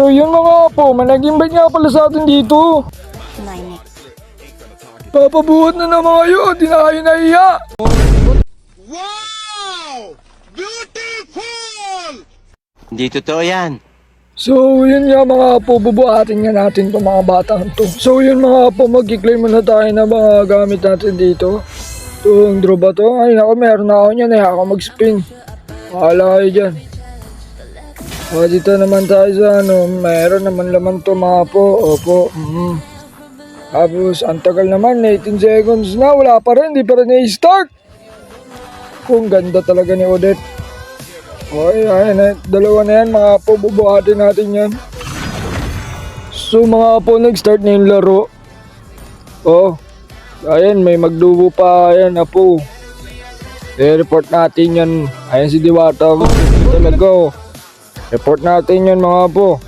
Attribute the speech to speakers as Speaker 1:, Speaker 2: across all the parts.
Speaker 1: So yun mga po, manag-invite nga pala sa atin dito. Papabuhat na naman kayo, di na kayo nahiya.
Speaker 2: Wow! Beautiful!
Speaker 3: Hindi totoo yan.
Speaker 1: So yun nga mga po, bubuhatin nga natin itong mga batang to. So yun mga po, mag-claim muna tayo na mga gamit natin dito. Itong draw ba to? Ay naku, meron na ako niyan eh, ako mag-spin. Wala kayo dyan. Dito naman tayo sa ano, meron naman laman to mga po. Opo. Tapos ang tagal naman, 18 seconds na, wala pa rin, di pa rin na-start. Kung ganda talaga ni Odette. Okay, ayan, dalawa na yan mga po, bubuhatin natin yan. So mga po, nag-start na yung laro. Oh, ayan, may magdubo pa, ayan na po. I-report natin yan. Ayan si Diwata, talaga oh. Report natin yun mga po.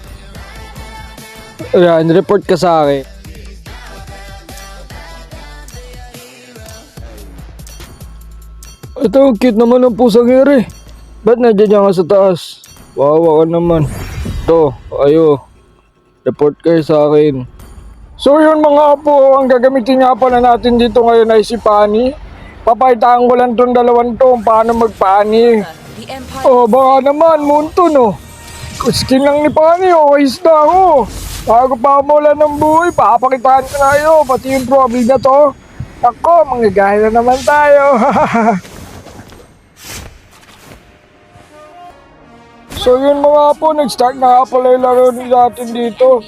Speaker 1: Ayan, report ka sa akin. Ito, cute naman ang pusang ere. Ba't nandiyan ka sa taas? Wawa ka naman. Ito, ayo. Report kayo sa akin. So yun mga po, ang gagamitin nga pala natin dito ngayon ay si Pani. Papaitaan ko lang itong dalawang to paano magpani. Oh, baka naman, munto no. Skin lang ni Pani, okay na ako. Bago pa mula ng buhay, papakitaan ko na kayo. Pati yung problem na to. Ako, manggagaya na naman tayo. So yun mga po, nag-start na nga pala yung laro natin dito.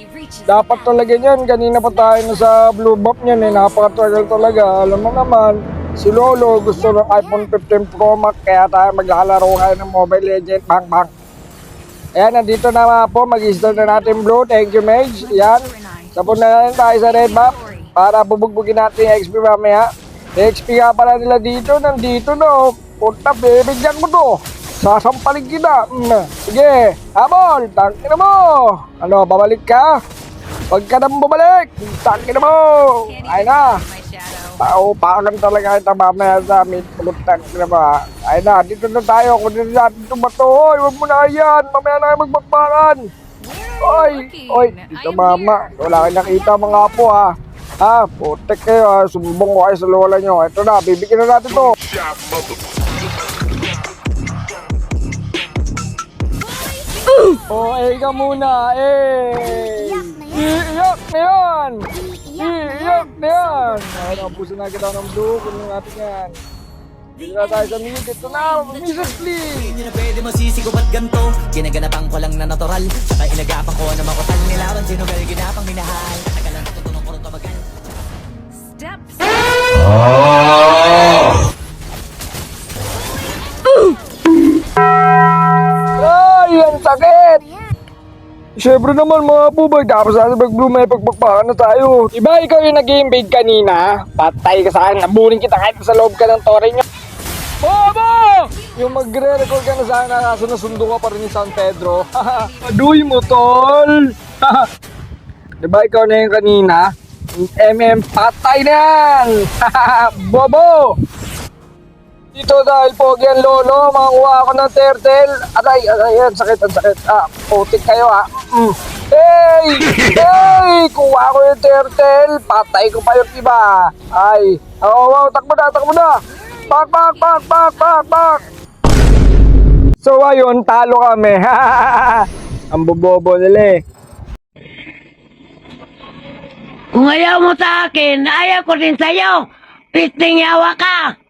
Speaker 1: Dapat talaga yan, kanina pa tayo na sa blue buff niyan eh, napakatagal talaga. Alam mo naman, si Lolo gusto ng iPhone 15 Pro Max, kaya tayo maglalaro kayo ng Mobile Legends, bang bang. Ayan, nandito na mga po, mag-start na natin blue, thank you Mage. Ayan, sapon na natin tayo sa red buff, para bubugbugin natin yung XP mamaya. XP nga pala nila dito, nandito no, punta, bibigyan mo to. Sasampaling kita. Sige, habol, tangkin na mo. Ano, babalik ka? Huwag ka nang bumalik. Tangkin na mo. Ay na. Paupakan talaga kita mamaya sa amin. Tangkin na ba? Ay na, dito na tayo. Kung dito natin ito ba ito? Hoy, huwag mo na yan. Mamaya na kayo magbagbakan. Oy, dito mama. Wala kayo nakita mga apo ha. Ha, putek kayo ha. Sumbong ko kayo sa lola nyo. Ito na, bibigyan na natin to. Ika muna, iiyak na yan! Iiyak na yan! Ay, napusin na kita ng blue, kunin natin yan. Dito na tayo sa mid, ito na, Mrs. Lee!
Speaker 4: Hindi na pwede masisigaw at ganto. Ginaganapan ko lang na natural. Saka inagapan ko na makutal nilaban. Sinugal ginapang minahal. Tagalan natutunan ko rin tumagal.
Speaker 5: Steps.
Speaker 1: Ay, ang sakit! Siyempre naman mga pubay, tapos natin mag-blue may pagpagpakan na tayo. Diba ikaw yung nag-invade kanina? Patay ka sa akin, nabunin kita kahit sa loob ka ng tore nyo. Bobo! Yung magre-record ka na sa akin, kaso nasundo ka pa rin ni San Pedro. Paduy mo, tol! Diba ikaw na yung kanina? Patay na yan! Bobo! Dito dahil pogi ang lolo, makakuha ako ng turtle. Aray, sakit, ang sakit. Putik kayo ha. Hey! Hey! Kuha ko yung turtle. Patay ko pa yung iba. Ay, wow, takbo na. Pak. So ayun, talo kami. Ang bobobo nila eh.
Speaker 6: Kung ayaw mo sa akin, ayaw ko din sa'yo. Pisting yawa ka!